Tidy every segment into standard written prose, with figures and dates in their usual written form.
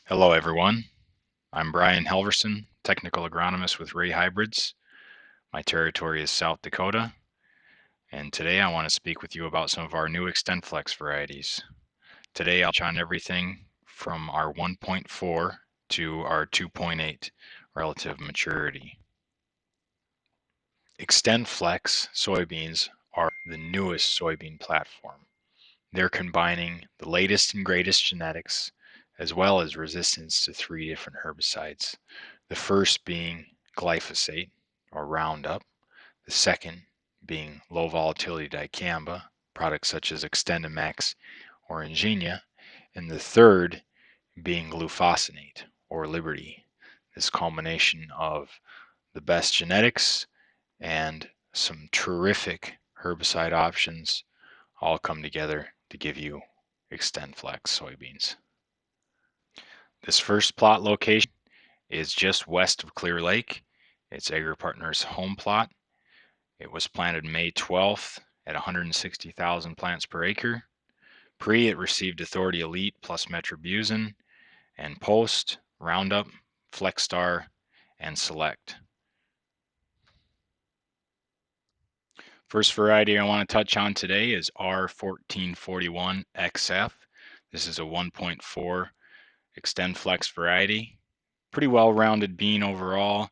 Hello everyone, I'm Brian Helverson, Technical Agronomist with Rea Hybrids. My territory is South Dakota, and today I want to speak with you about some of our new XtendFlex varieties. Today I'll touch on everything from our 1.4 to our 2.8 relative maturity. XtendFlex soybeans are the newest soybean platform. They're combining the latest and greatest genetics as well as resistance to 3 different herbicides. The first being glyphosate or Roundup, the second being low volatility dicamba, products such as XtendMax or Ingenia, and the third being glufosinate or Liberty. This culmination of the best genetics and some terrific herbicide options all come together to give you XtendFlex soybeans. This first plot location is just west of Clear Lake. It's AgriPartners' home plot. It was planted May 12th at 160,000 plants per acre. Pre, it received Authority Elite plus Metribuzin, and post, Roundup, Flexstar, and Select. First variety I want to touch on today is R1441XF. This is a 1.4 XtendFlex variety. Pretty well-rounded bean overall.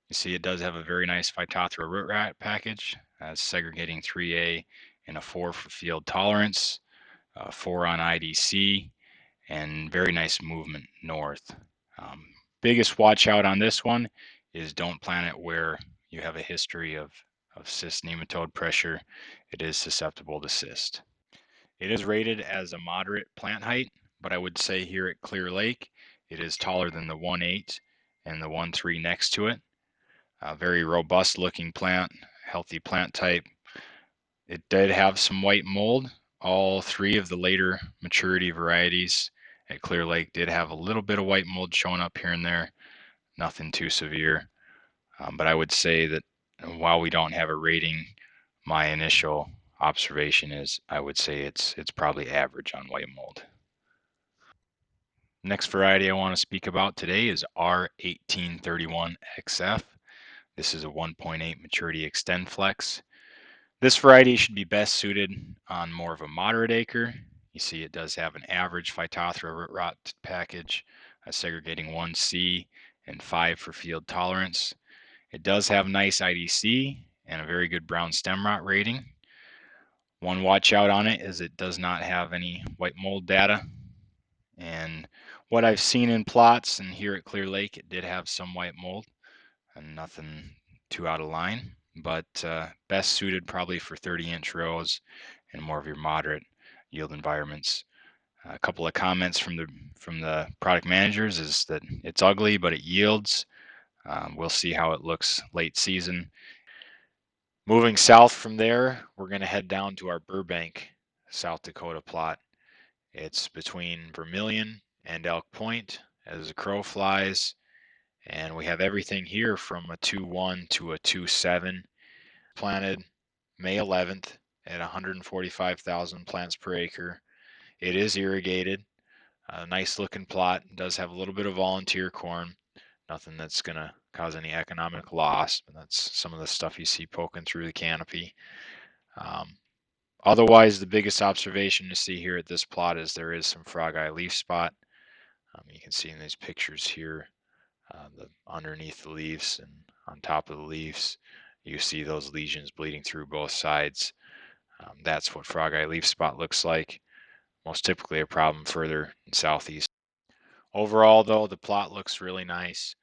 You see it does have a very nice Phytophthora root rat package, segregating 3A and a 4 for field tolerance, 4 on IDC, and very nice movement north. Biggest watch out on this one is don't plant it where you have a history of cyst nematode pressure. It is susceptible to cyst. It is rated as a moderate plant height, but I would say here at Clear Lake, it is taller than the 1.8 and the 1.3 next to it. A very robust looking plant, healthy plant type. It did have some white mold. All 3 of the later maturity varieties at Clear Lake did have a little bit of white mold showing up here and there. Nothing too severe. But I would say that while we don't have a rating, my initial observation is I would say it's probably average on white mold. Next variety I want to speak about today is R1831XF. This is a 1.8 maturity XtendFlex. This variety should be best suited on more of a moderate acre. You see it does have an average Phytophthora root rot package, segregating 1C and 5 for field tolerance. It does have nice IDC and a very good brown stem rot rating. One watch out on it is it does not have any white mold data. And what I've seen in plots and here at Clear Lake, it did have some white mold and nothing too out of line, but best suited probably for 30-inch rows and more of your moderate yield environments. A couple of comments from the product managers is that it's ugly, but it yields. We'll see how it looks late season. Moving south from there, we're going to head down to our Burbank, South Dakota plot. It's between Vermilion and Elk Point as the crow flies. And we have everything here from a 2.1 to a 2.7. Planted May 11th at 145,000 plants per acre. It is irrigated. A nice looking plot. It does have a little bit of volunteer corn. Nothing that's going to cause any economic loss. But that's some of the stuff you see poking through the canopy. Otherwise, the biggest observation to see here at this plot is there is some frog eye leaf spot. You can see in these pictures here, underneath the leaves and on top of the leaves, you see those lesions bleeding through both sides. That's what frog eye leaf spot looks like. Most typically a problem further in southeast. Overall, though, the plot looks really nice.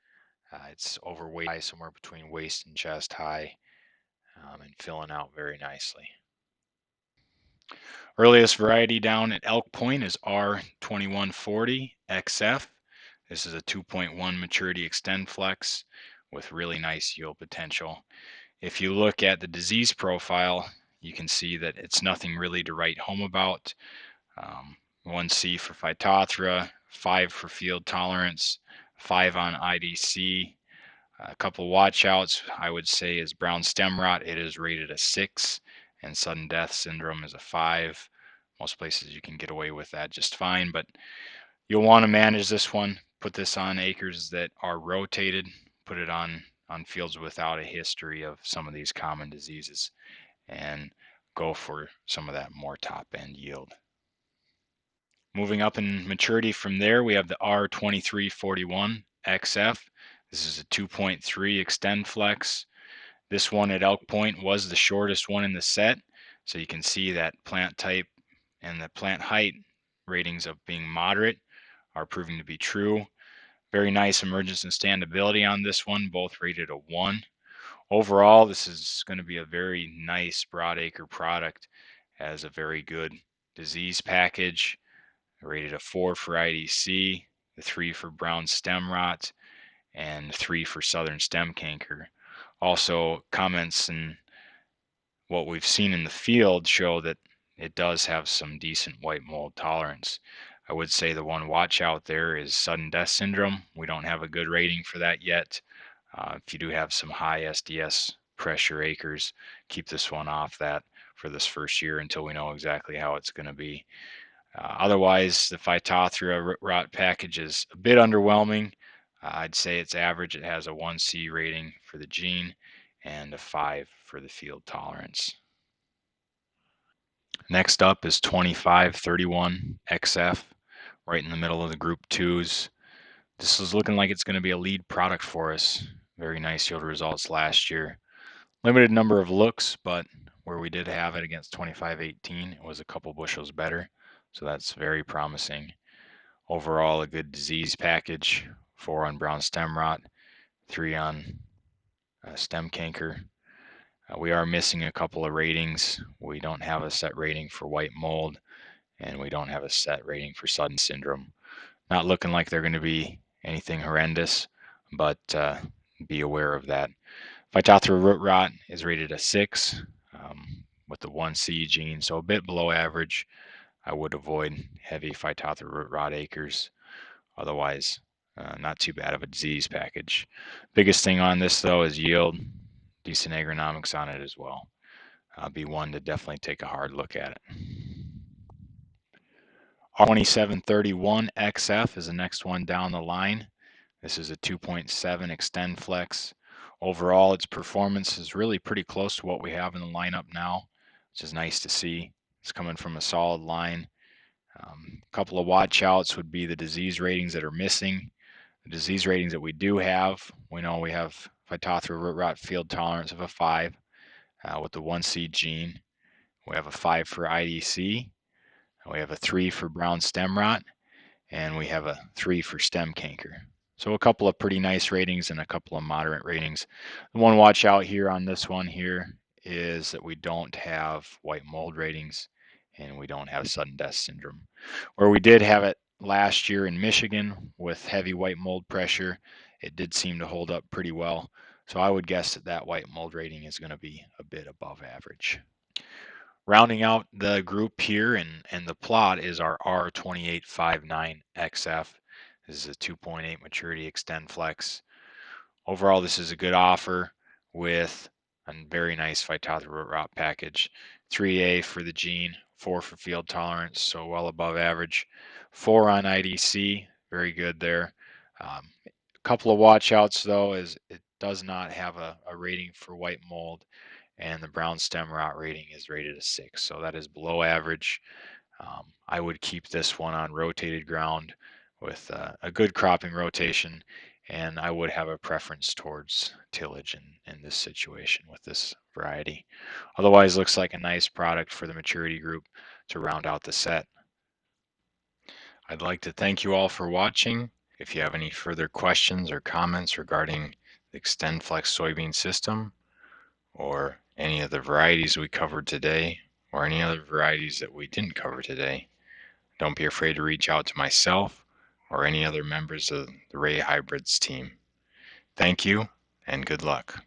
It's overweight, somewhere between waist and chest high, and filling out very nicely. Earliest variety down at Elk Point is R2140XF. This is a 2.1 maturity XtendFlex with really nice yield potential. If you look at the disease profile, you can see that it's nothing really to write home about. 1C for Phytophthora, 5 for field tolerance, 5 on IDC. A couple watchouts I would say is brown stem rot. It is rated a 6, and sudden death syndrome is a 5. Most places you can get away with that just fine, but you'll want to manage this one put this on acres that are rotated, put it on fields without a history of some of these common diseases, and go for some of that more top end yield. Moving up in maturity from there, we have the R2341 XF. This is a 2.3 XtendFlex. This one at Elk Point was the shortest one in the set, so you can see that plant type and the plant height ratings of being moderate are proving to be true. Very nice emergence and standability on this one, both rated a 1. Overall, this is going to be a very nice broadacre product. Has a very good disease package, rated a 4 for IDC, a 3 for brown stem rot, and 3 for southern stem canker. Also, comments and what we've seen in the field show that it does have some decent white mold tolerance. I would say the one watch out there is sudden death syndrome. We don't have a good rating for that yet. If you do have some high SDS pressure acres, keep this one off that for this first year until we know exactly how it's going to be. Otherwise, the Phytophthora root rot package is a bit underwhelming. I'd say it's average. It has a 1C rating for the gene and a 5 for the field tolerance. Next up is 2531 XF, right in the middle of the group 2s. This is looking like it's going to be a lead product for us. Very nice yield results last year. Limited number of looks, but where we did have it against 2518, it was a couple bushels better. So that's very promising. Overall, a good disease package, 4 on brown stem rot, 3 on stem canker. We are missing a couple of ratings. We don't have a set rating for white mold, and we don't have a set rating for sudden syndrome. Not looking like they're going to be anything horrendous, but be aware of that. Phytophthora root rot is rated a 6 with the 1C gene, so a bit below average. I would avoid heavy Phytophthora root rot acres. Otherwise, not too bad of a disease package. Biggest thing on this, though, is yield. Decent agronomics on it as well. Be one to definitely take a hard look at it. R2731 XF is the next one down the line. This is a 2.7 XtendFlex. Overall, its performance is really pretty close to what we have in the lineup now, which is nice to see. It's coming from a solid line. A couple of watch outs would be the disease ratings that are missing. The disease ratings that we do have, we know we have Phytophthora root rot field tolerance of a 5 with the 1C gene. We have a 5 for IDC. We have a 3 for brown stem rot, and we have a 3 for stem canker. So a couple of pretty nice ratings and a couple of moderate ratings. The one watch out here on this one here is that we don't have white mold ratings and we don't have sudden death syndrome. Where we did have it last year in Michigan with heavy white mold pressure, it did seem to hold up pretty well. So I would guess that that white mold rating is going to be a bit above average. Rounding out the group here and the plot is our R2859 XF. This is a 2.8 maturity XtendFlex. Overall, this is a good offer with a very nice Phytophthora root rot package. 3A for the gene, 4 for field tolerance, so well above average. 4 on IDC, very good there. A couple of watch outs though is it does not have a rating for white mold, and the brown stem rot rating is rated a 6, so that is below average. I would keep this one on rotated ground with a good cropping rotation, and I would have a preference towards tillage in this situation with this variety. Otherwise, looks like a nice product for the maturity group to round out the set. I'd like to thank you all for watching. If you have any further questions or comments regarding the XtendFlex soybean system, or any of the varieties we covered today, or any other varieties that we didn't cover today, don't be afraid to reach out to myself or any other members of the Rea Hybrids team. Thank you and good luck.